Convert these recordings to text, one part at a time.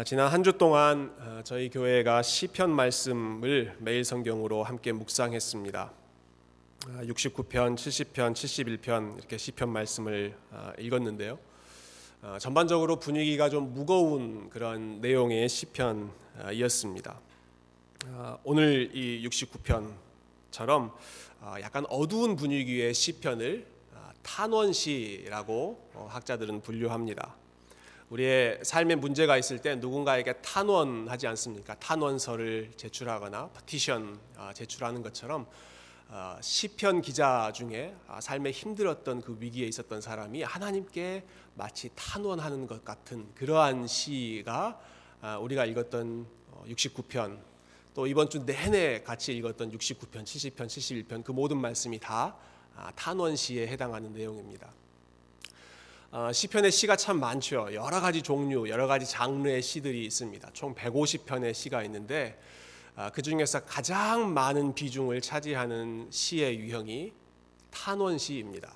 지난 한 주 동안 저희 교회가 시편 말씀을 매일 성경으로 함께 묵상했습니다. 69편, 70편, 71편 이렇게 시편 말씀을 읽었는데요. 전반적으로 분위기가 좀 무거운 그런 내용의 시편이었습니다. 오늘 이 69편처럼 약간 어두운 분위기의 시편을 탄원시라고 학자들은 분류합니다. 우리의 삶에 문제가 있을 때 누군가에게 탄원하지 않습니까? 탄원서를 제출하거나 페티션 제출하는 것처럼 시편 기자 중에 삶에 힘들었던 그 위기에 있었던 사람이 하나님께 마치 탄원하는 것 같은 그러한 시가 우리가 읽었던 69편, 또 이번 주 내내 같이 읽었던 69편, 70편, 71편 그 모든 말씀이 다 탄원시에 해당하는 내용입니다. 시편의 시가 참 많죠. 여러 가지 종류, 여러 가지 장르의 시들이 있습니다. 총 150편의 시가 있는데 그 중에서 가장 많은 비중을 차지하는 시의 유형이 탄원시입니다.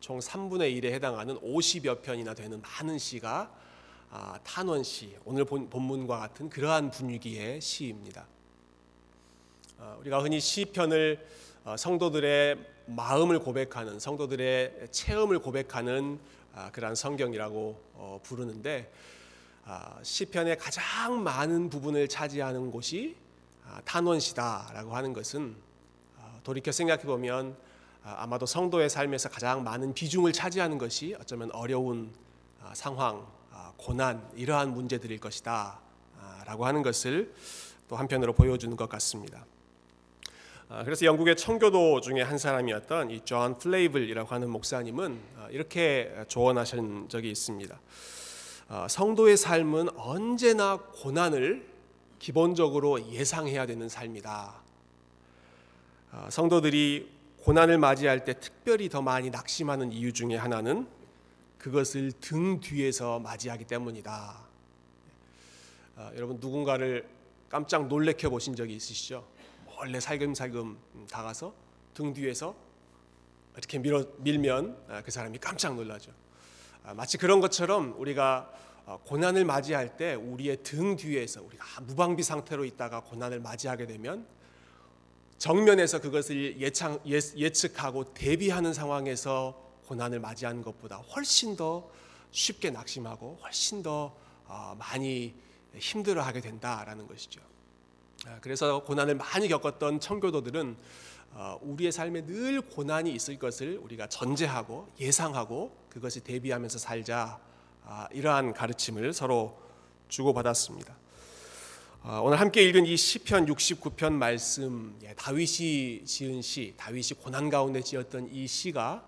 총 3분의 1에 해당하는 50여 편이나 되는 많은 시가 탄원시, 오늘 본문과 같은 그러한 분위기의 시입니다. 우리가 흔히 시편을 성도들의 마음을 고백하는, 성도들의 체험을 고백하는 그러한 성경이라고 부르는데 시편의 가장 많은 부분을 차지하는 곳이 탄원시다라고 하는 것은 돌이켜 생각해 보면 아마도 성도의 삶에서 가장 많은 비중을 차지하는 것이 어쩌면 어려운 상황, 고난 이러한 문제들일 것이다 라고 하는 것을 또 한편으로 보여주는 것 같습니다. 그래서 영국의 청교도 중에 한 사람이었던 이 존 플레이블이라고 하는 목사님은 이렇게 조언하신 적이 있습니다. 성도의 삶은 언제나 고난을 기본적으로 예상해야 되는 삶이다. 성도들이 고난을 맞이할 때 특별히 더 많이 낙심하는 이유 중에 하나는 그것을 등 뒤에서 맞이하기 때문이다. 여러분 누군가를 깜짝 놀래켜 보신 적이 있으시죠? 원래 살금살금 다가서 등 뒤에서 이렇게 밀면 그 사람이 깜짝 놀라죠. 마치 그런 것처럼 우리가 고난을 맞이할 때 우리의 등 뒤에서 우리가 무방비 상태로 있다가 고난을 맞이하게 되면 정면에서 그것을 예측하고 대비하는 상황에서 고난을 맞이하는 것보다 훨씬 더 쉽게 낙심하고 훨씬 더 많이 힘들어하게 된다라는 것이죠. 그래서 고난을 많이 겪었던 청교도들은 우리의 삶에 늘 고난이 있을 것을 우리가 전제하고 예상하고 그것을 대비하면서 살자, 이러한 가르침을 서로 주고받았습니다. 오늘 함께 읽은 이 시편 69편 말씀, 다윗이 지은 시, 다윗이 고난 가운데 지었던 이 시가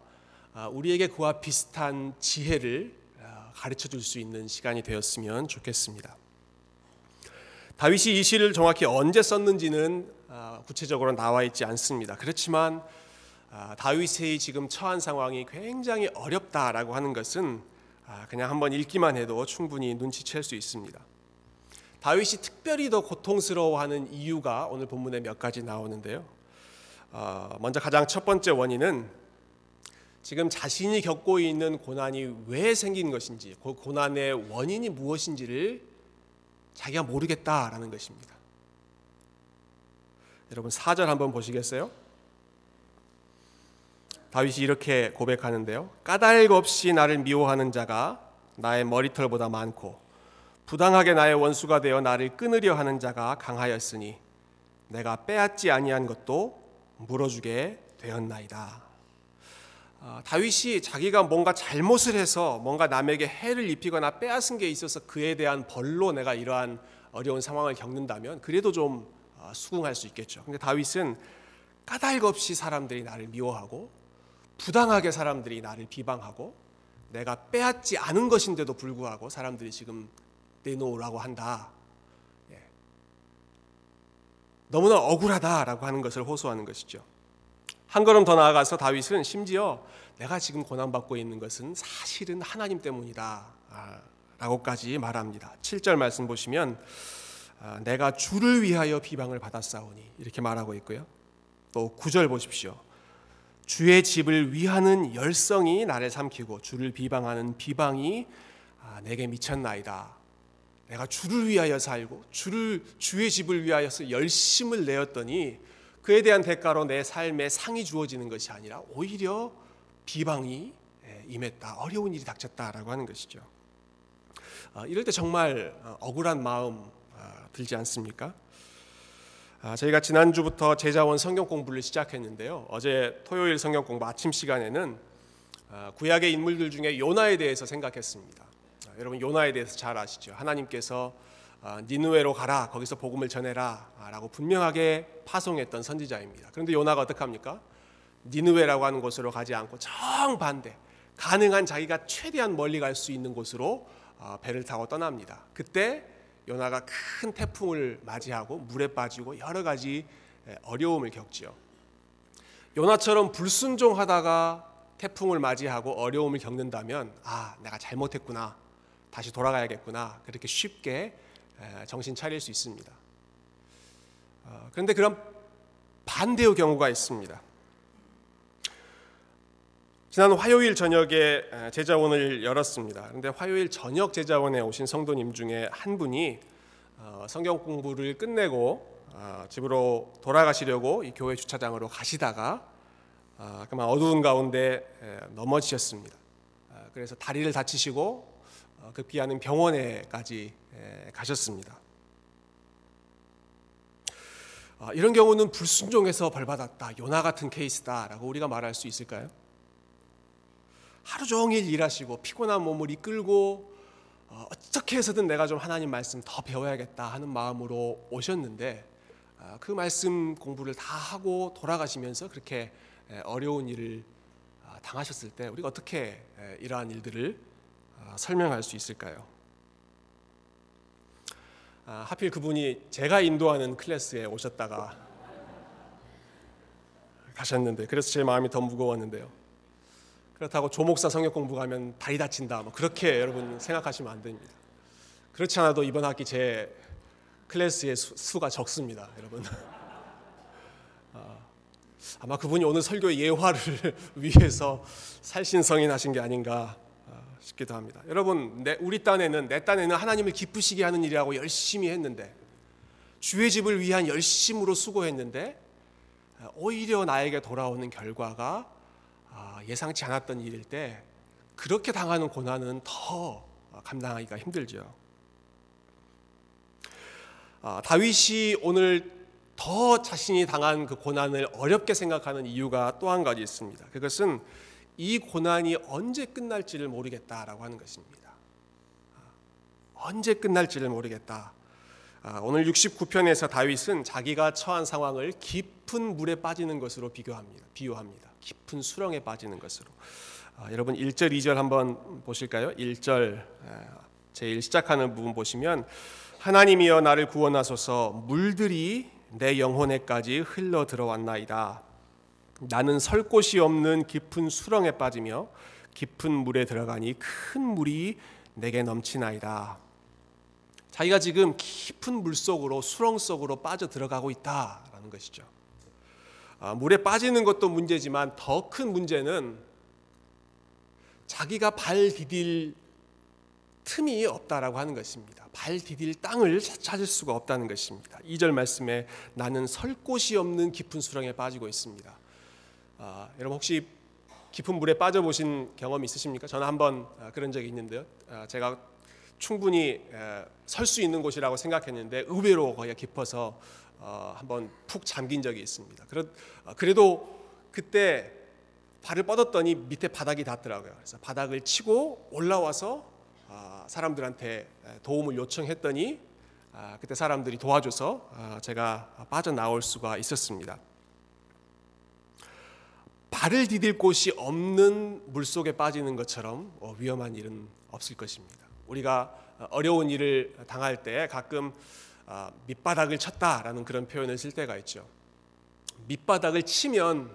우리에게 그와 비슷한 지혜를 가르쳐 줄 수 있는 시간이 되었으면 좋겠습니다. 다윗이 이 시를 정확히 언제 썼는지는 구체적으로 나와 있지 않습니다. 그렇지만 다윗이 지금 처한 상황이 굉장히 어렵다라고 하는 것은 그냥 한번 읽기만 해도 충분히 눈치챌 수 있습니다. 다윗이 특별히 더 고통스러워하는 이유가 오늘 본문에 몇 가지 나오는데요. 먼저 가장 첫 번째 원인은 지금 자신이 겪고 있는 고난이 왜 생긴 것인지, 그 고난의 원인이 무엇인지를 자기가 모르겠다라는 것입니다. 여러분 4절 한번 보시겠어요? 다윗이 이렇게 고백하는데요. 까닭 없이 나를 미워하는 자가 나의 머리털보다 많고 부당하게 나의 원수가 되어 나를 끊으려 하는 자가 강하였으니 내가 빼앗지 아니한 것도 물어주게 되었나이다. 다윗이 자기가 뭔가 잘못을 해서 뭔가 남에게 해를 입히거나 빼앗은 게 있어서 그에 대한 벌로 내가 이러한 어려운 상황을 겪는다면 그래도 좀 수긍할 수 있겠죠. 근데 다윗은 까닭 없이 사람들이 나를 미워하고 부당하게 사람들이 나를 비방하고 내가 빼앗지 않은 것인데도 불구하고 사람들이 지금 내놓으라고 한다. 너무나 억울하다라고 하는 것을 호소하는 것이죠. 한 걸음 더 나아가서 다윗은 심지어 내가 지금 고난받고 있는 것은 사실은 하나님 때문이다 라고까지 말합니다. 7절 말씀 보시면 내가 주를 위하여 비방을 받았사오니 이렇게 말하고 있고요. 또 9절 보십시오. 주의 집을 위하는 열성이 나를 삼키고 주를 비방하는 비방이 내게 미쳤나이다. 내가 주를 위하여 살고 주의 집을 위하여서 열심을 내었더니 그에 대한 대가로 내 삶에 상이 주어지는 것이 아니라 오히려 비방이 임했다, 어려운 일이 닥쳤다라고 하는 것이죠. 이럴 때 정말 억울한 마음 들지 않습니까? 저희가 지난주부터 제자원 성경 공부를 시작했는데요. 어제 토요일 성경 공부 아침 시간에는 구약의 인물들 중에 요나에 대해서 생각했습니다. 여러분 요나에 대해서 잘 아시죠? 하나님께서 니느웨로 가라, 거기서 복음을 전해라 라고 분명하게 파송했던 선지자입니다. 그런데 요나가 어떡합니까? 니느웨라고 하는 곳으로 가지 않고 정반대, 가능한 자기가 최대한 멀리 갈 수 있는 곳으로 배를 타고 떠납니다. 그때 요나가 큰 태풍을 맞이하고 물에 빠지고 여러 가지 어려움을 겪지요. 요나처럼 불순종하다가 태풍을 맞이하고 어려움을 겪는다면 내가 잘못했구나, 다시 돌아가야겠구나, 그렇게 쉽게 정신 차릴 수 있습니다. 그런데 그런 반대의 경우가 있습니다. 지난 화요일 저녁에 제자원을 열었습니다. 그런데 화요일 저녁 제자원에 오신 성도님 중에 한 분이 성경 공부를 끝내고 집으로 돌아가시려고 이 교회 주차장으로 가시다가 그만 어두운 가운데 넘어지셨습니다. 그래서 다리를 다치시고 급기야는 병원에까지 가셨습니다. 이런 경우는 불순종해서 벌받았다, 요나 같은 케이스다라고 우리가 말할 수 있을까요? 하루 종일 일하시고 피곤한 몸을 이끌고 어떻게 해서든 내가 좀 하나님 말씀 더 배워야겠다 하는 마음으로 오셨는데 그 말씀 공부를 다 하고 돌아가시면서 그렇게 어려운 일을 당하셨을 때 우리가 어떻게 이러한 일들을 설명할 수 있을까요? 하필 그분이 제가 인도하는 클래스에 오셨다가 가셨는데, 그래서 제 마음이 더 무거웠는데요. 그렇다고 조목사 성역 공부 가면 다리 다친다, 그렇게 여러분 생각하시면 안 됩니다. 그렇지 않아도 이번 학기 제 클래스의 수가 적습니다, 여러분. 아마 그분이 오늘 설교의 예화를 위해서 살신성인하신 게 아닌가 싶기도 합니다. 여러분, 우리 딴에는, 내 딴에는 하나님을 기쁘시게 하는 일이라고 열심히 했는데, 주의 집을 위한 열심으로 수고했는데 오히려 나에게 돌아오는 결과가 예상치 않았던 일일 때 그렇게 당하는 고난은 더 감당하기가 힘들죠. 다윗이 오늘 더 자신이 당한 그 고난을 어렵게 생각하는 이유가 또 한 가지 있습니다. 그것은 이 고난이 언제 끝날지를 모르겠다라고 하는 것입니다. 언제 끝날지를 모르겠다. 오늘 69편에서 다윗은 자기가 처한 상황을 깊은 물에 빠지는 것으로 비유합니다. 깊은 수렁에 빠지는 것으로. 여러분 1절 2절 한번 보실까요? 1절 제일 시작하는 부분 보시면, 하나님이여 나를 구원하소서, 물들이 내 영혼에까지 흘러 들어왔나이다. 나는 설 곳이 없는 깊은 수렁에 빠지며 깊은 물에 들어가니 큰 물이 내게 넘치나이다. 자기가 지금 깊은 물 속으로, 수렁 속으로 빠져 들어가고 있다라는 것이죠. 물에 빠지는 것도 문제지만 더 큰 문제는 자기가 발 디딜 틈이 없다라고 하는 것입니다. 발 디딜 땅을 찾을 수가 없다는 것입니다. 2절 말씀에 나는 설 곳이 없는 깊은 수렁에 빠지고 있습니다. 여러분 혹시 깊은 물에 빠져보신 경험이 있으십니까? 저는 한번 그런 적이 있는데요. 제가 충분히 설 수 있는 곳이라고 생각했는데 의외로 거기가 깊어서 한번 푹 잠긴 적이 있습니다. 그래도 그때 발을 뻗었더니 밑에 바닥이 닿더라고요. 그래서 바닥을 치고 올라와서 사람들한테 도움을 요청했더니 그때 사람들이 도와줘서 제가 빠져나올 수가 있었습니다. 발을 디딜 곳이 없는 물속에 빠지는 것처럼 위험한 일은 없을 것입니다. 우리가 어려운 일을 당할 때 가끔 밑바닥을 쳤다라는 그런 표현을 쓸 때가 있죠. 밑바닥을 치면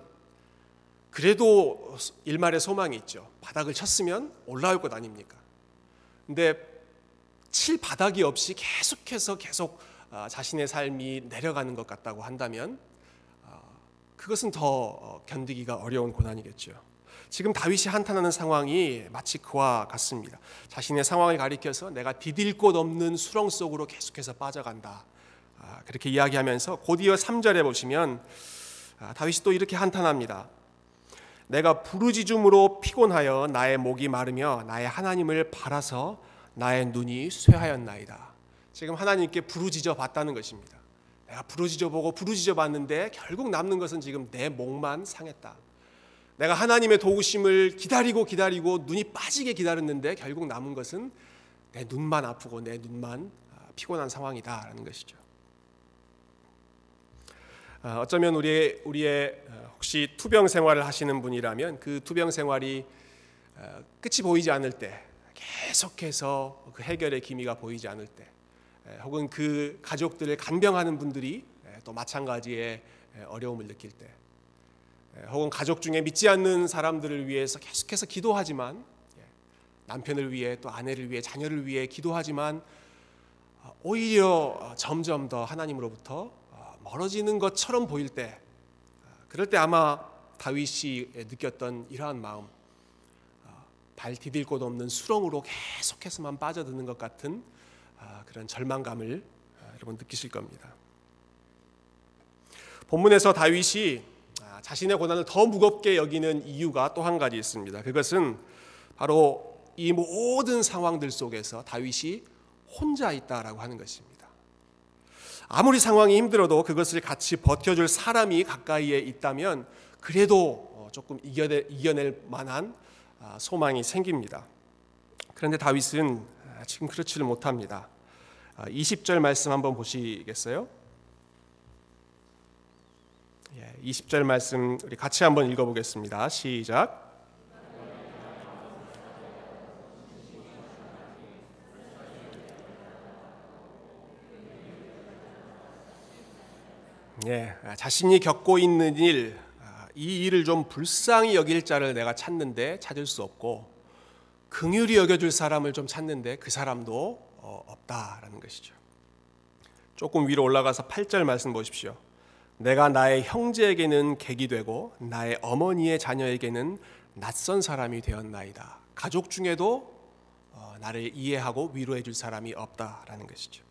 그래도 일말의 소망이 있죠. 바닥을 쳤으면 올라올 것 아닙니까? 근데 칠 바닥이 없이 계속 자신의 삶이 내려가는 것 같다고 한다면 그것은 더 견디기가 어려운 고난이겠죠. 지금 다윗이 한탄하는 상황이 마치 그와 같습니다. 자신의 상황을 가리켜서 내가 디딜 곳 없는 수렁 속으로 계속해서 빠져간다. 그렇게 이야기하면서 곧이어 3절에 보시면 다윗이 또 이렇게 한탄합니다. 내가 부르짖음으로 피곤하여 나의 목이 마르며 나의 하나님을 바라서 나의 눈이 쇠하였나이다. 지금 하나님께 부르짖어 봤다는 것입니다. 내가 부르짖어 보고 부르짖어 봤는데 결국 남는 것은 지금 내 목만 상했다. 내가 하나님의 도우심을 기다리고 눈이 빠지게 기다렸는데 결국 남은 것은 내 눈만 아프고 내 눈만 피곤한 상황이다라는 것이죠. 어쩌면 우리의 혹시 투병 생활을 하시는 분이라면 그 투병 생활이 끝이 보이지 않을 때, 계속해서 그 해결의 기미가 보이지 않을 때, 혹은 그 가족들을 간병하는 분들이 또 마찬가지의 어려움을 느낄 때, 혹은 가족 중에 믿지 않는 사람들을 위해서 계속해서 기도하지만, 남편을 위해 또 아내를 위해 자녀를 위해 기도하지만 오히려 점점 더 하나님으로부터 멀어지는 것처럼 보일 때, 그럴 때 아마 다윗이 느꼈던 이러한 마음, 발 디딜 곳 없는 수렁으로 계속해서만 빠져드는 것 같은 그런 절망감을 여러분 느끼실 겁니다. 본문에서 다윗이 자신의 고난을 더 무겁게 여기는 이유가 또 한 가지 있습니다. 그것은 바로 이 모든 상황들 속에서 다윗이 혼자 있다라고 하는 것입니다. 아무리 상황이 힘들어도 그것을 같이 버텨줄 사람이 가까이에 있다면 그래도 조금 이겨낼 만한 소망이 생깁니다. 그런데 다윗은 지금 그렇지를 못합니다. 20절 말씀 한번 보시겠어요? 20절 말씀 우리 같이 한번 읽어보겠습니다. 시작. 자신이 겪고 있는 일, 이 일을 좀 불쌍히 여길 자를 내가 찾는데 찾을 수 없고, 긍휼히 여겨줄 사람을 좀 찾는데 그 사람도 없다라는 것이죠. 조금 위로 올라가서 8절 말씀 보십시오. 내가 나의 형제에게는 객이 되고 나의 어머니의 자녀에게는 낯선 사람이 되었나이다. 가족 중에도 나를 이해하고 위로해 줄 사람이 없다라는 것이죠.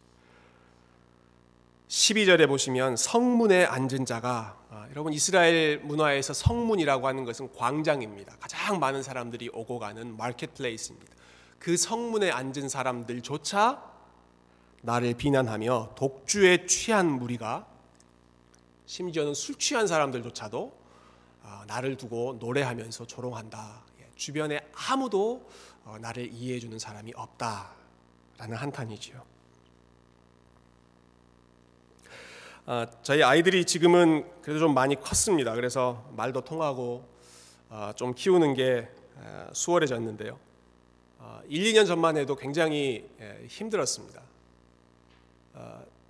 12절에 보시면 성문에 앉은 자가, 여러분 이스라엘 문화에서 성문이라고 하는 것은 광장입니다. 가장 많은 사람들이 오고 가는 마켓플레이스입니다. 그 성문에 앉은 사람들조차 나를 비난하며 독주에 취한 무리가, 심지어는 술 취한 사람들조차도 나를 두고 노래하면서 조롱한다. 주변에 아무도 나를 이해해 주는 사람이 없다라는 한탄이지요. 저희 아이들이 지금은 그래도 좀 많이 컸습니다. 그래서 말도 통하고 좀 키우는 게 수월해졌는데요. 1, 2년 전만 해도 굉장히 힘들었습니다.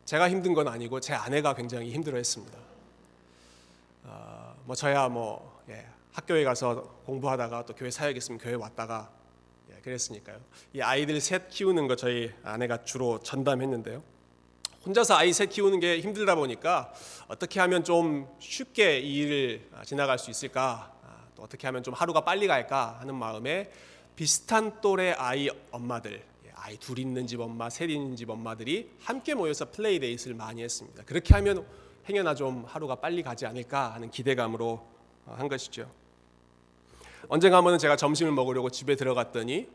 제가 힘든 건 아니고 제 아내가 굉장히 힘들어했습니다. 저야 학교에 가서 공부하다가 또 교회 사역 있으면 교회 왔다가 그랬으니까요. 이 아이들 셋 키우는 거 저희 아내가 주로 전담했는데요. 혼자서 아이 셋 키우는 게 힘들다 보니까 어떻게 하면 좀 쉽게 이 일을 지나갈 수 있을까, 또 어떻게 하면 좀 하루가 빨리 갈까 하는 마음에 비슷한 또래 아이 엄마들, 아이 둘 있는 집 엄마, 셋 있는 집 엄마들이 함께 모여서 플레이데이트를 많이 했습니다. 그렇게 하면 행여나 좀 하루가 빨리 가지 않을까 하는 기대감으로 한 것이죠. 언젠가 한번은 제가 점심을 먹으려고 집에 들어갔더니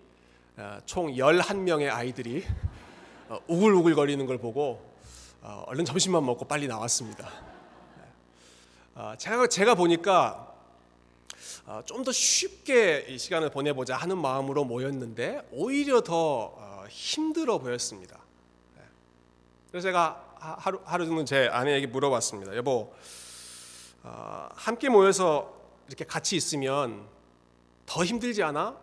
총 11명의 아이들이 우글우글거리는 걸 보고 얼른 점심만 먹고 빨리 나왔습니다. 제가 보니까 좀 더 쉽게 이 시간을 보내보자 하는 마음으로 모였는데 오히려 더 힘들어 보였습니다. 그래서 제가 하루 정도 제 아내에게 물어봤습니다. 여보, 함께 모여서 이렇게 같이 있으면 더 힘들지 않아?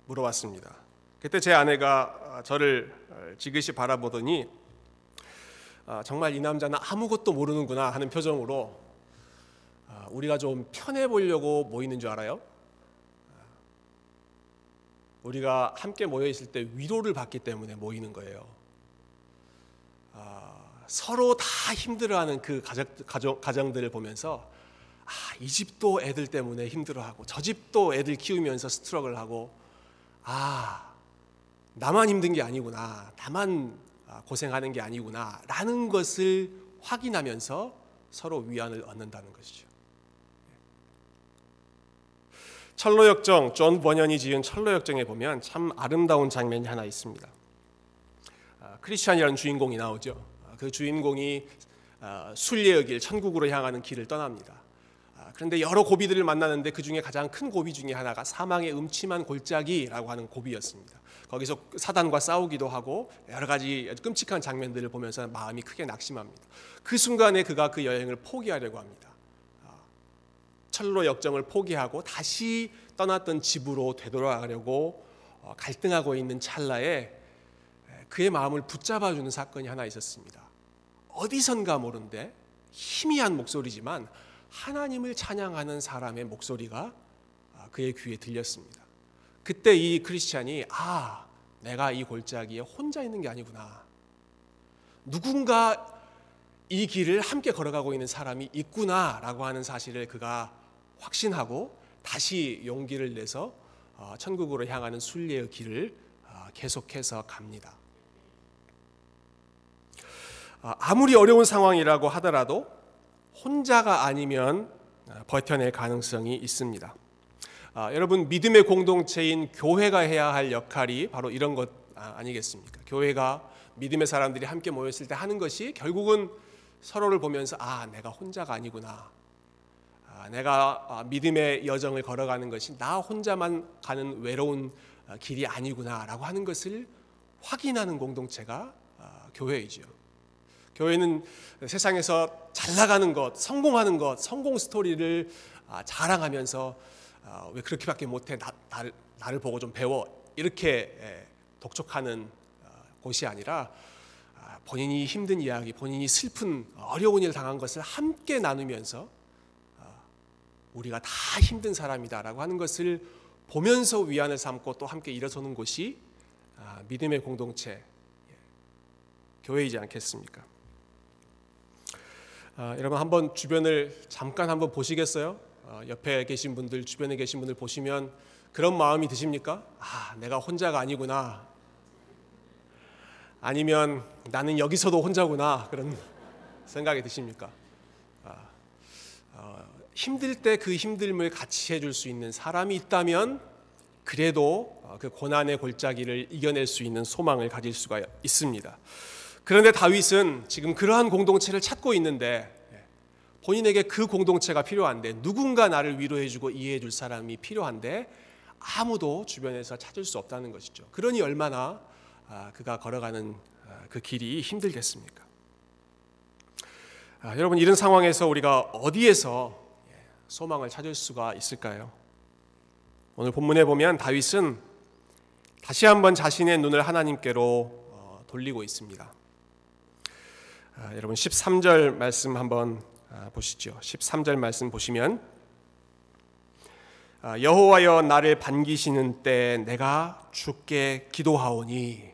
물어봤습니다. 그때 제 아내가 저를 지그시 바라보더니 정말 이 남자는 아무것도 모르는구나 하는 표정으로 우리가 좀 편해 보이려고 모이는 줄 알아요? 우리가 함께 모여 있을 때 위로를 받기 때문에 모이는 거예요. 서로 다 힘들어하는 그 가정들을 보면서 이 집도 애들 때문에 힘들어하고 저 집도 애들 키우면서 스트럭을 하고 나만 힘든 게 아니구나, 나만 고생하는 게 아니구나 라는 것을 확인하면서 서로 위안을 얻는다는 것이죠. 철로역정, 존 버년이 지은 철로역정에 보면 참 아름다운 장면이 하나 있습니다. 크리스찬이라는 주인공이 나오죠. 그 주인공이 순례의 길, 천국으로 향하는 길을 떠납니다. 그런데 여러 고비들을 만나는데 그 중에 가장 큰 고비 중에 하나가 사망의 음침한 골짜기라고 하는 고비였습니다. 거기서 사단과 싸우기도 하고 여러 가지 끔찍한 장면들을 보면서 마음이 크게 낙심합니다. 그 순간에 그가 그 여행을 포기하려고 합니다. 철로 역정을 포기하고 다시 떠났던 집으로 되돌아가려고 갈등하고 있는 찰나에 그의 마음을 붙잡아주는 사건이 하나 있었습니다. 어디선가 모른데 희미한 목소리지만 하나님을 찬양하는 사람의 목소리가 그의 귀에 들렸습니다. 그때 이 크리스찬이 내가 이 골짜기에 혼자 있는 게 아니구나, 누군가 이 길을 함께 걸어가고 있는 사람이 있구나라고 하는 사실을 그가 확신하고 다시 용기를 내서 천국으로 향하는 순례의 길을 계속해서 갑니다. 아무리 어려운 상황이라고 하더라도 혼자가 아니면 버텨낼 가능성이 있습니다. 여러분, 믿음의 공동체인 교회가 해야 할 역할이 바로 이런 것 아니겠습니까? 교회가 믿음의 사람들이 함께 모였을 때 하는 것이 결국은 서로를 보면서 내가 혼자가 아니구나, 내가 믿음의 여정을 걸어가는 것이 나 혼자만 가는 외로운 길이 아니구나 라고 하는 것을 확인하는 공동체가 교회이죠. 교회는 세상에서 잘 나가는 것, 성공하는 것, 성공 스토리를 자랑하면서 왜 그렇게밖에 못해, 나를 보고 좀 배워, 이렇게 독촉하는 곳이 아니라 본인이 힘든 이야기, 본인이 슬픈 어려운 일 당한 것을 함께 나누면서 우리가 다 힘든 사람이다라고 하는 것을 보면서 위안을 삼고 또 함께 일어서는 곳이 믿음의 공동체, 교회이지 않겠습니까? 여러분, 한번 주변을 잠깐 한번 보시겠어요? 옆에 계신 분들, 주변에 계신 분들 보시면 그런 마음이 드십니까? 내가 혼자가 아니구나, 아니면 나는 여기서도 혼자구나, 그런 생각이 드십니까? 힘들 때 그 힘듦을 같이 해줄 수 있는 사람이 있다면 그래도 그 고난의 골짜기를 이겨낼 수 있는 소망을 가질 수가 있습니다. 그런데 다윗은 지금 그러한 공동체를 찾고 있는데 본인에게 그 공동체가 필요한데, 누군가 나를 위로해주고 이해해줄 사람이 필요한데 아무도 주변에서 찾을 수 없다는 것이죠. 그러니 얼마나 그가 걸어가는 그 길이 힘들겠습니까? 여러분, 이런 상황에서 우리가 어디에서 소망을 찾을 수가 있을까요? 오늘 본문에 보면 다윗은 다시 한번 자신의 눈을 하나님께로 돌리고 있습니다. 여러분, 13절 말씀 한번 보시죠. 13절 말씀 보시면 여호와여 나를 반기시는 때 내가 주께 기도하오니,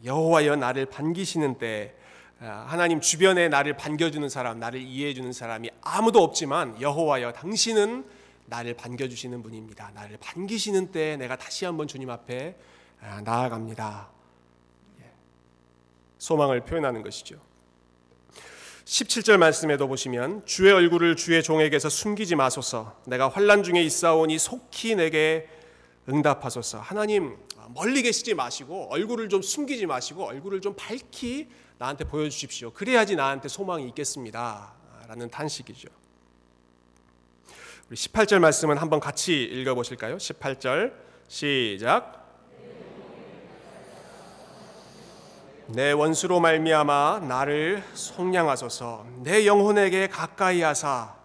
여호와여 나를 반기시는 때, 하나님 주변에 나를 반겨주는 사람, 나를 이해해주는 사람이 아무도 없지만 여호와여 당신은 나를 반겨주시는 분입니다. 나를 반기시는 때 내가 다시 한번 주님 앞에 나아갑니다. 소망을 표현하는 것이죠. 17절 말씀에도 보시면 주의 얼굴을 주의 종에게서 숨기지 마소서, 내가 환난 중에 있사오니 속히 내게 응답하소서. 하나님, 멀리 계시지 마시고 얼굴을 좀 숨기지 마시고 얼굴을 좀 밝히 나한테 보여주십시오. 그래야지 나한테 소망이 있겠습니다 라는 탄식이죠. 우리 18절 말씀은 한번 같이 읽어보실까요? 18절 시작. 내 원수로 말미암아 나를 속량하소서. 내 영혼에게 가까이 하사,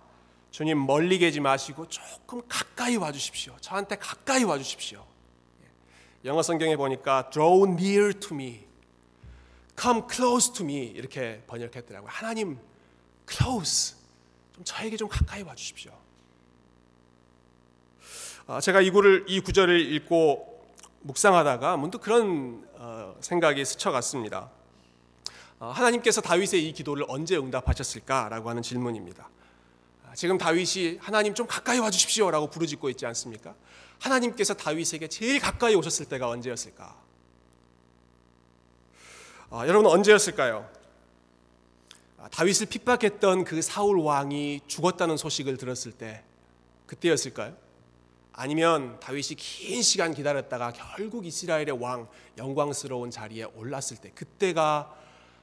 주님 멀리 계지 마시고 조금 가까이 와주십시오. 저한테 가까이 와주십시오. 영어 성경에 보니까 draw near to me, come close to me 이렇게 번역했더라고요. 하나님 close, 좀 저에게 좀 가까이 와주십시오. 제가 이 구절을 읽고 묵상하다가 문득 그런 생각이 스쳐갔습니다. 하나님께서 다윗의 이 기도를 언제 응답하셨을까라고 하는 질문입니다. 지금 다윗이 하나님 좀 가까이 와주십시오라고 부르짖고 있지 않습니까? 하나님께서 다윗에게 제일 가까이 오셨을 때가 언제였을까? 여러분 언제였을까요? 다윗을 핍박했던 그 사울 왕이 죽었다는 소식을 들었을 때 그때였을까요? 아니면 다윗이 긴 시간 기다렸다가 결국 이스라엘의 왕 영광스러운 자리에 올랐을 때 그때가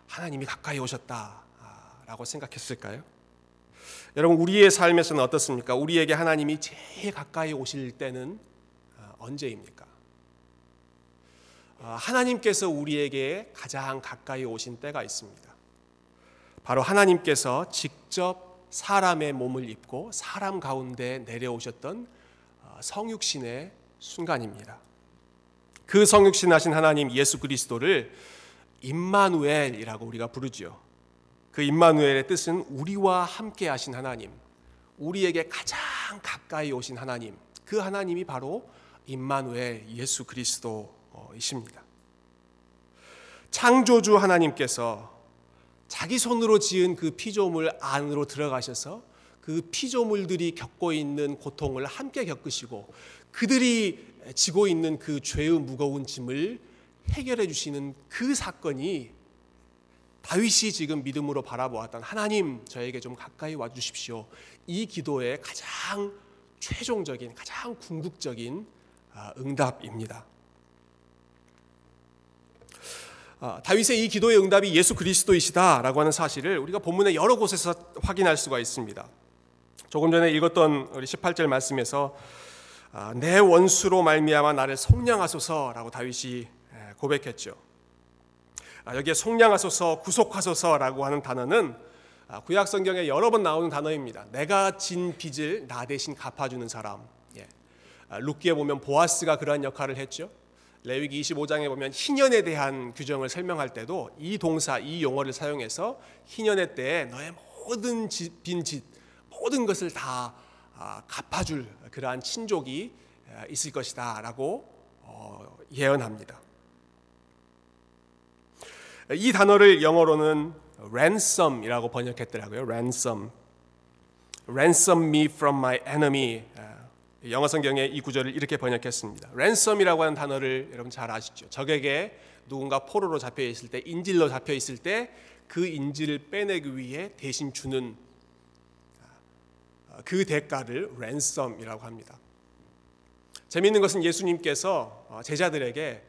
하나님이 가까이 오셨다라고 생각했을까요? 여러분 우리의 삶에서는 어떻습니까? 우리에게 하나님이 제일 가까이 오실 때는 언제입니까? 하나님께서 우리에게 가장 가까이 오신 때가 있습니다. 바로 하나님께서 직접 사람의 몸을 입고 사람 가운데 내려오셨던 성육신의 순간입니다. 그 성육신하신 하나님 예수 그리스도를 임마누엘이라고 우리가 부르지요. 그 임마누엘의 뜻은 우리와 함께 하신 하나님, 우리에게 가장 가까이 오신 하나님, 그 하나님이 바로 임마누엘 예수 그리스도이십니다. 창조주 하나님께서 자기 손으로 지은 그 피조물 안으로 들어가셔서 그 피조물들이 겪고 있는 고통을 함께 겪으시고 그들이 지고 있는 그 죄의 무거운 짐을 해결해 주시는 그 사건이 다윗이 지금 믿음으로 바라보았던 하나님 저에게 좀 가까이 와주십시오. 이 기도의 가장 최종적인 가장 궁극적인 응답입니다. 다윗의 이 기도의 응답이 예수 그리스도이시다라고 하는 사실을 우리가 본문의 여러 곳에서 확인할 수가 있습니다. 조금 전에 읽었던 우리 18절 말씀에서 내 원수로 말미암아 나를 속량하소서라고 다윗이 고백했죠. 여기에 속량하소서, 구속하소서라고 하는 단어는 구약 성경에 여러 번 나오는 단어입니다. 내가 진 빚을 나 대신 갚아주는 사람. 룻기에 보면 보아스가 그러한 역할을 했죠. 레위기 25장에 보면 희년에 대한 규정을 설명할 때도 이 동사, 이 용어를 사용해서 희년의 때에 너의 모든 빈짓, 모든 것을 다 갚아줄 그러한 친족이 있을 것이다 라고 예언합니다. 이 단어를 영어로는 ransom이라고 번역했더라고요. ransom me from my enemy. 영어 성경에 이 구절을 이렇게 번역했습니다. ransom이라고 하는 단어를 여러분 잘 아시죠? 적에게 누군가 포로로 잡혀 있을 때, 인질로 잡혀 있을 때 그 인질을 빼내기 위해 대신 주는 그 대가를 ransom이라고 합니다. 재미있는 것은 예수님께서 제자들에게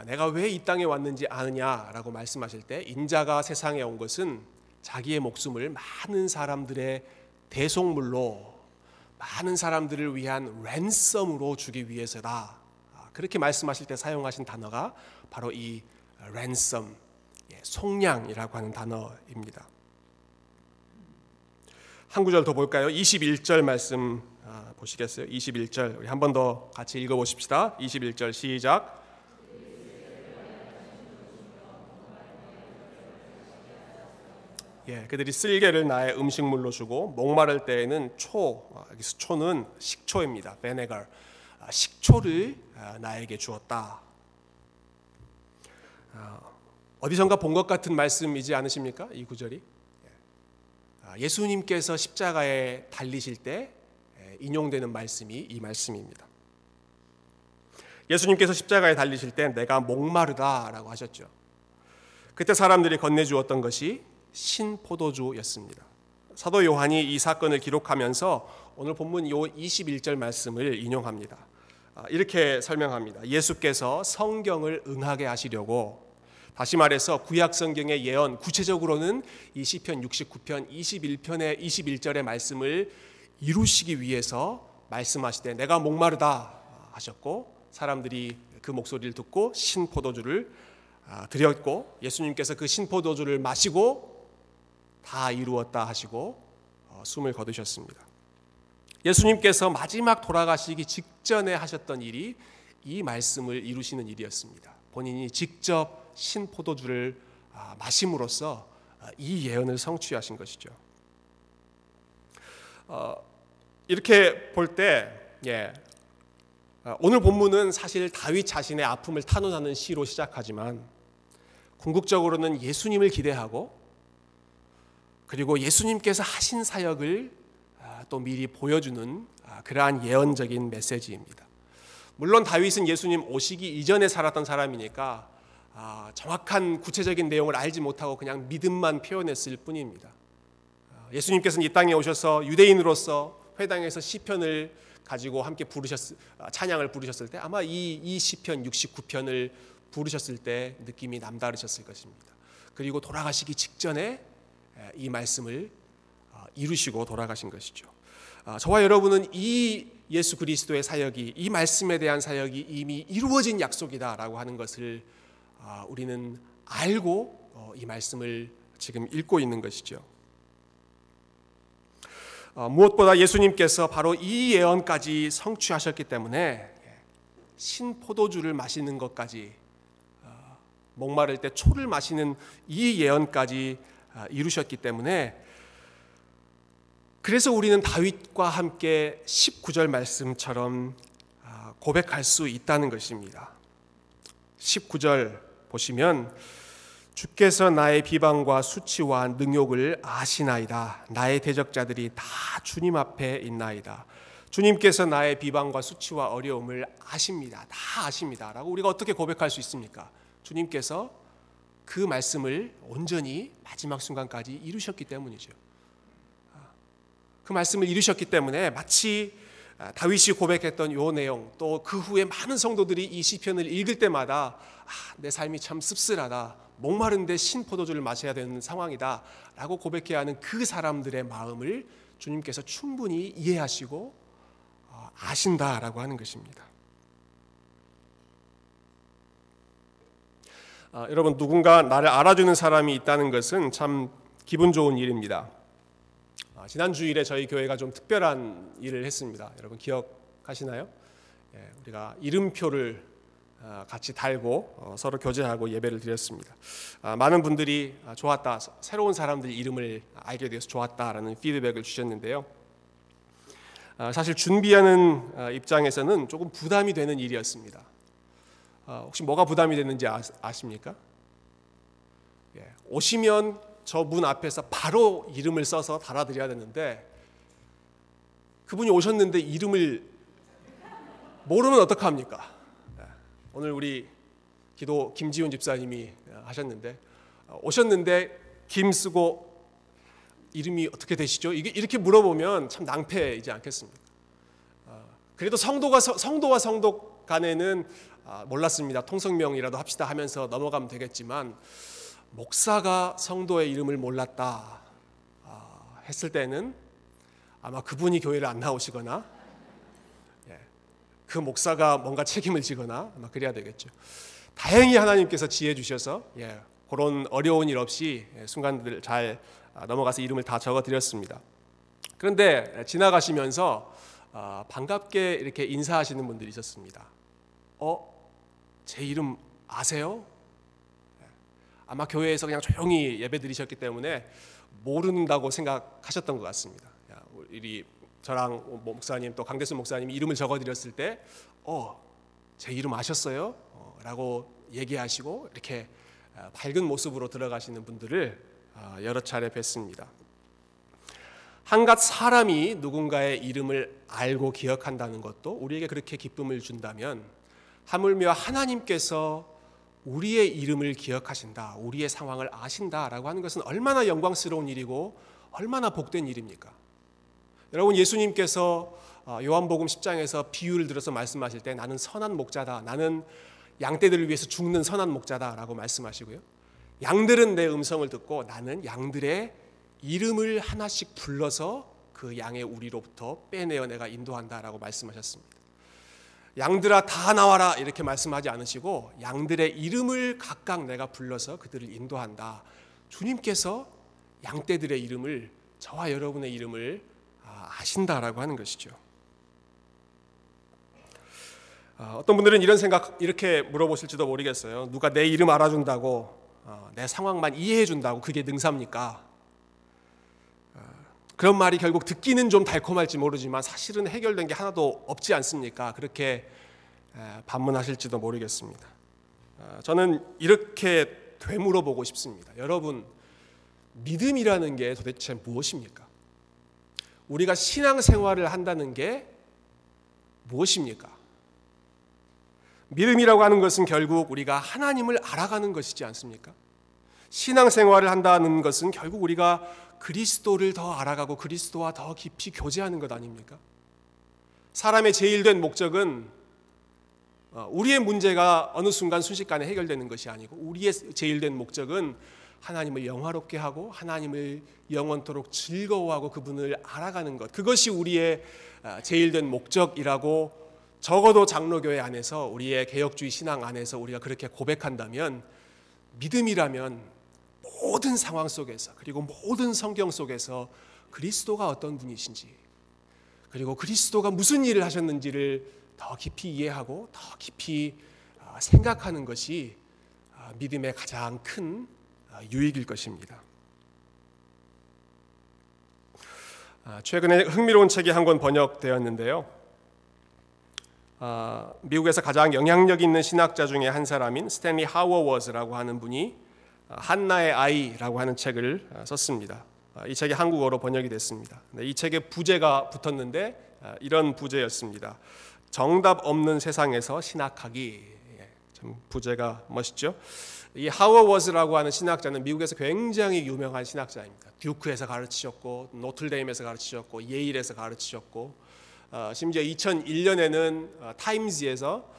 내가 왜 이 땅에 왔는지 아느냐라고 말씀하실 때 인자가 세상에 온 것은 자기의 목숨을 많은 사람들의 대속물로 많은 사람들을 위한 랜섬으로 주기 위해서다. 그렇게 말씀하실 때 사용하신 단어가 바로 이 랜섬, 속량이라고 하는 단어입니다. 한 구절 더 볼까요? 21절 말씀 보시겠어요? 21절 우리 한 번 더 같이 읽어보십시다. 21절 시작. 그들이 쓸개를 나의 음식물로 주고 목마를 때에는 여기서 초는 식초입니다. 베네갈, 식초를 나에게 주었다. 어디선가 본 것 같은 말씀이지 않으십니까? 이 구절이 예수님께서 십자가에 달리실 때 인용되는 말씀이 이 말씀입니다. 예수님께서 십자가에 달리실 때 내가 목마르다라고 하셨죠. 그때 사람들이 건네주었던 것이 신포도주였습니다. 사도 요한이 이 사건을 기록하면서 오늘 본문 요 21절 말씀을 인용합니다. 이렇게 설명합니다. 예수께서 성경을 응하게 하시려고, 다시 말해서 구약 성경의 예언, 구체적으로는 이 시편 69편 21편의 21절의 말씀을 이루시기 위해서 말씀하시되 내가 목마르다 하셨고, 사람들이 그 목소리를 듣고 신포도주를 드렸고, 예수님께서 그 신포도주를 마시고 다 이루었다 하시고 숨을 거두셨습니다. 예수님께서 마지막 돌아가시기 직전에 하셨던 일이 이 말씀을 이루시는 일이었습니다. 본인이 직접 신포도주를 마심으로써 이 예언을 성취하신 것이죠. 이렇게 볼 때 오늘 본문은 사실 다윗 자신의 아픔을 탄원하는 시로 시작하지만 궁극적으로는 예수님을 기대하고 그리고 예수님께서 하신 사역을 또 미리 보여주는 그러한 예언적인 메시지입니다. 물론 다윗은 예수님 오시기 이전에 살았던 사람이니까 정확한 구체적인 내용을 알지 못하고 그냥 믿음만 표현했을 뿐입니다. 예수님께서는 이 땅에 오셔서 유대인으로서 회당에서 시편을 가지고 함께 찬양을 부르셨을 때 아마 이 시편 69편을 부르셨을 때 느낌이 남다르셨을 것입니다. 그리고 돌아가시기 직전에 이 말씀을 이루시고 돌아가신 것이죠. 저와 여러분은 이 예수 그리스도의 사역이, 이 말씀에 대한 사역이 이미 이루어진 약속이다라고 하는 것을 우리는 알고 이 말씀을 지금 읽고 있는 것이죠. 무엇보다 예수님께서 바로 이 예언까지 성취하셨기 때문에 신포도주를 마시는 것까지, 목마를 때 초를 마시는 이 예언까지 이루셨기 때문에, 그래서 우리는 다윗과 함께 19절 말씀처럼 고백할 수 있다는 것입니다. 19절 보시면 주께서 나의 비방과 수치와 능욕을 아시나이다. 나의 대적자들이 다 주님 앞에 있나이다. 주님께서 나의 비방과 수치와 어려움을 아십니다. 다 아십니다. 라고 우리가 어떻게 고백할 수 있습니까? 주님께서 그 말씀을 온전히 마지막 순간까지 이루셨기 때문이죠. 그 말씀을 이루셨기 때문에 마치 다윗이 고백했던 이 내용, 또 그 후에 많은 성도들이 이 시편을 읽을 때마다 내 삶이 참 씁쓸하다, 목마른데 신포도주를 마셔야 되는 상황이다 라고 고백해야 하는 그 사람들의 마음을 주님께서 충분히 이해하시고 아신다라고 하는 것입니다. 여러분, 누군가 나를 알아주는 사람이 있다는 것은 참 기분 좋은 일입니다. 지난 주일에 저희 교회가 좀 특별한 일을 했습니다. 여러분 기억하시나요? 우리가 이름표를 같이 달고 서로 교제하고 예배를 드렸습니다. 많은 분들이 좋았다, 새로운 사람들 이름을 알게 되어서 좋았다라는 피드백을 주셨는데요. 사실 준비하는 입장에서는 조금 부담이 되는 일이었습니다. 혹시 뭐가 부담이 됐는지 아십니까? 오시면 저 문 앞에서 바로 이름을 써서 달아드려야 되는데, 그분이 오셨는데 이름을 모르면 어떡합니까? 오늘 우리 기도 김지훈 집사님이 하셨는데, 오셨는데 김 쓰고 이름이 어떻게 되시죠? 이렇게 물어보면 참 낭패이지 않겠습니까? 그래도 성도와 성도 간에는 몰랐습니다, 통성명이라도 합시다 하면서 넘어가면 되겠지만, 목사가 성도의 이름을 몰랐다 했을 때는 아마 그분이 교회를 안 나오시거나 그 목사가 뭔가 책임을 지거나 아마 그래야 되겠죠. 다행히 하나님께서 지혜 주셔서 그런 어려운 일 없이 순간들 잘 넘어가서 이름을 다 적어드렸습니다. 그런데 지나가시면서 반갑게 이렇게 인사하시는 분들이 있었습니다. 제 이름 아세요? 아마 교회에서 그냥 조용히 예배 드리셨기 때문에 모른다고 생각하셨던 것 같습니다. 우리 저랑 목사님 또 강대순 목사님이 이름을 적어드렸을 때 제 이름 아셨어요? 라고 얘기하시고 이렇게 밝은 모습으로 들어가시는 분들을 여러 차례 뵀습니다. 한갓 사람이 누군가의 이름을 알고 기억한다는 것도 우리에게 그렇게 기쁨을 준다면, 하물며 하나님께서 우리의 이름을 기억하신다, 우리의 상황을 아신다라고 하는 것은 얼마나 영광스러운 일이고 얼마나 복된 일입니까? 여러분, 예수님께서 요한복음 10장에서 비유를 들어서 말씀하실 때 나는 선한 목자다, 나는 양떼들을 위해서 죽는 선한 목자다라고 말씀하시고요, 양들은 내 음성을 듣고 나는 양들의 이름을 하나씩 불러서 그 양의 우리로부터 빼내어 내가 인도한다라고 말씀하셨습니다. 양들아 다 나와라 이렇게 말씀하지 않으시고 양들의 이름을 각각 내가 불러서 그들을 인도한다. 주님께서 양떼들의 이름을, 저와 여러분의 이름을 아신다라고 하는 것이죠. 어떤 분들은 이런 생각, 이렇게 물어보실지도 모르겠어요. 누가 내 이름 알아준다고, 내 상황만 이해해준다고 그게 능사입니까? 그런 말이 결국 듣기는 좀 달콤할지 모르지만 사실은 해결된 게 하나도 없지 않습니까? 그렇게 반문하실지도 모르겠습니다. 저는 이렇게 되물어보고 싶습니다. 여러분, 믿음이라는 게 도대체 무엇입니까? 우리가 신앙생활을 한다는 게 무엇입니까? 믿음이라고 하는 것은 결국 우리가 하나님을 알아가는 것이지 않습니까? 신앙생활을 한다는 것은 결국 우리가 그리스도를 더 알아가고 그리스도와 더 깊이 교제하는 것 아닙니까? 사람의 제일된 목적은 우리의 문제가 어느 순간 순식간에 해결되는 것이 아니고 우리의 제일된 목적은 하나님을 영화롭게 하고 하나님을 영원토록 즐거워하고 그분을 알아가는 것, 그것이 우리의 제일된 목적이라고 적어도 장로교회 안에서 우리의 개혁주의 신앙 안에서 우리가 그렇게 고백한다면, 믿음이라면 모든 상황 속에서 그리고 모든 성경 속에서 그리스도가 어떤 분이신지 그리고 그리스도가 무슨 일을 하셨는지를 더 깊이 이해하고 더 깊이 생각하는 것이 믿음의 가장 큰 유익일 것입니다. 최근에 흥미로운 책이 한 권 번역되었는데요. 미국에서 가장 영향력 있는 신학자 중에 한 사람인 스탠리 하워워즈라고 하는 분이 한나의 아이라고 하는 책을 썼습니다. 이 책이 한국어로 번역이 됐습니다. 이 책에 부제가 붙었는데 이런 부제였습니다. 정답 없는 세상에서 신학하기. 참 부제가 멋있죠. 이 하워워즈라고 하는 신학자는 미국에서 굉장히 유명한 신학자입니다. 듀크에서 가르치셨고 노틀데임에서 가르치셨고 예일에서 가르치셨고 심지어 2001년에는 타임즈에서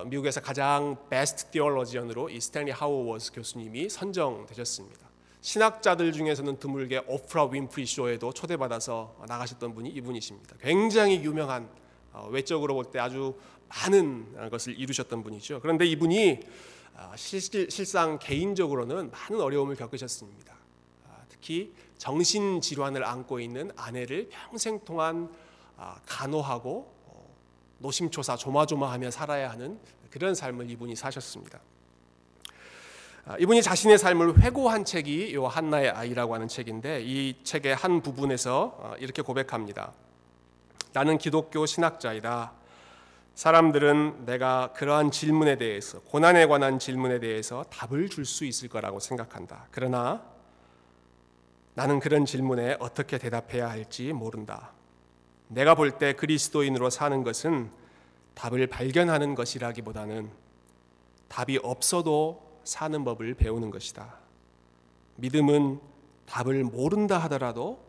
미국에서 가장 베스트 디올로지언으로 이 스탠리 하워워즈 교수님이 선정되셨습니다. 신학자들 중에서는 드물게 오프라 윈프리 쇼에도 초대받아서 나가셨던 분이 이분이십니다. 굉장히 유명한, 외적으로 볼 때 아주 많은 것을 이루셨던 분이죠. 그런데 이분이 실상 개인적으로는 많은 어려움을 겪으셨습니다. 특히 정신질환을 안고 있는 아내를 평생 동안 간호하고 노심초사 조마조마하며 살아야 하는 그런 삶을 이분이 사셨습니다. 이분이 자신의 삶을 회고한 책이 이 한나의 아이라고 하는 책인데, 이 책의 한 부분에서 이렇게 고백합니다. 나는 기독교 신학자이다. 사람들은 내가 그러한 질문에 대해서, 고난에 관한 질문에 대해서 답을 줄 수 있을 거라고 생각한다. 그러나 나는 그런 질문에 어떻게 대답해야 할지 모른다. 내가 볼 때 그리스도인으로 사는 것은 답을 발견하는 것이라기보다는 답이 없어도 사는 법을 배우는 것이다. 믿음은 답을 모른다 하더라도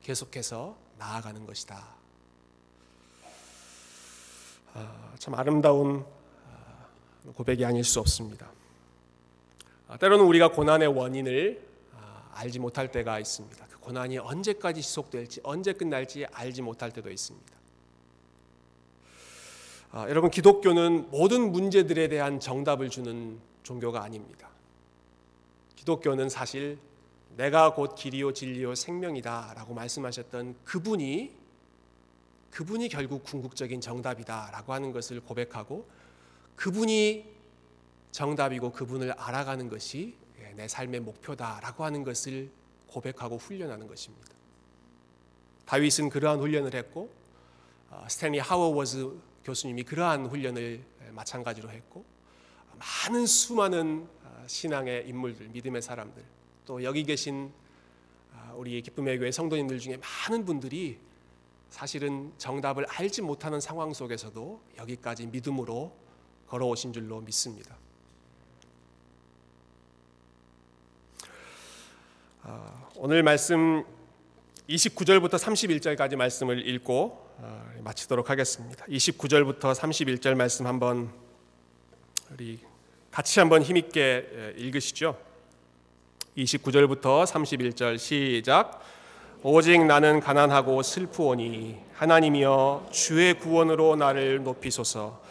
계속해서 나아가는 것이다. 참 아름다운 고백이 아닐 수 없습니다. 때로는 우리가 고난의 원인을 알지 못할 때가 있습니다. 그 고난이 언제까지 지속될지, 언제 끝날지 알지 못할 때도 있습니다. 여러분, 기독교는 모든 문제들에 대한 정답을 주는 종교가 아닙니다. 기독교는 사실 내가 곧 길이요 진리요 생명이다 라고 말씀하셨던 그분이 결국 궁극적인 정답이다 라고 하는 것을 고백하고, 그분이 정답이고 그분을 알아가는 것이 내 삶의 목표다 라고 하는 것을 고백하고 훈련하는 것입니다. 다윗은 그러한 훈련을 했고, 스탠리 하워워즈 교수님이 그러한 훈련을 마찬가지로 했고, 많은 수많은 신앙의 인물들, 믿음의 사람들, 또 여기 계신 우리 기쁨의 교회 성도님들 중에 많은 분들이 사실은 정답을 알지 못하는 상황 속에서도 여기까지 믿음으로 걸어오신 줄로 믿습니다. 오늘 말씀 29절부터 31절까지 말씀을 읽고 마치도록 하겠습니다. 29절부터 31절 말씀 한번 우리 같이 한번 힘있게 읽으시죠. 29절부터 31절 시작. 오직 나는 가난하고 슬프오니 하나님이여 주의 구원으로 나를 높이소서.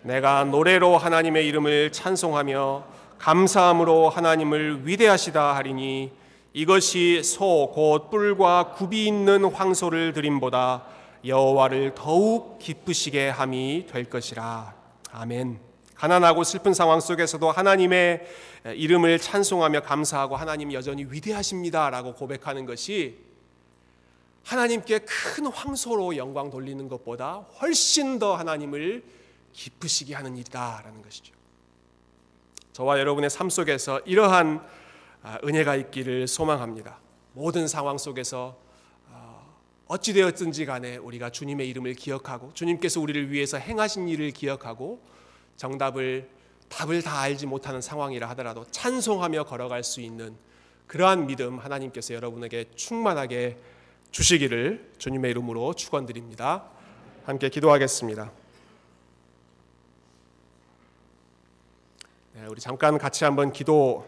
내가 노래로 하나님의 이름을 찬송하며 감사함으로 하나님을 위대하시다 하리니 이것이 소 곧 뿔과 굽이 있는 황소를 드림보다 여호와를 더욱 기쁘시게 함이 될 것이라. 아멘. 가난하고 슬픈 상황 속에서도 하나님의 이름을 찬송하며 감사하고 하나님 여전히 위대하십니다 라고 고백하는 것이 하나님께 큰 황소로 영광 돌리는 것보다 훨씬 더 하나님을 기쁘시게 하는 일이다 라는 것이죠. 저와 여러분의 삶 속에서 이러한 은혜가 있기를 소망합니다. 모든 상황 속에서 어찌 되었든지 간에 우리가 주님의 이름을 기억하고 주님께서 우리를 위해서 행하신 일을 기억하고 답을 다 알지 못하는 상황이라 하더라도 찬송하며 걸어갈 수 있는 그러한 믿음 하나님께서 여러분에게 충만하게 주시기를 주님의 이름으로 축원드립니다. 함께 기도하겠습니다. 우리 잠깐 같이 한번 기도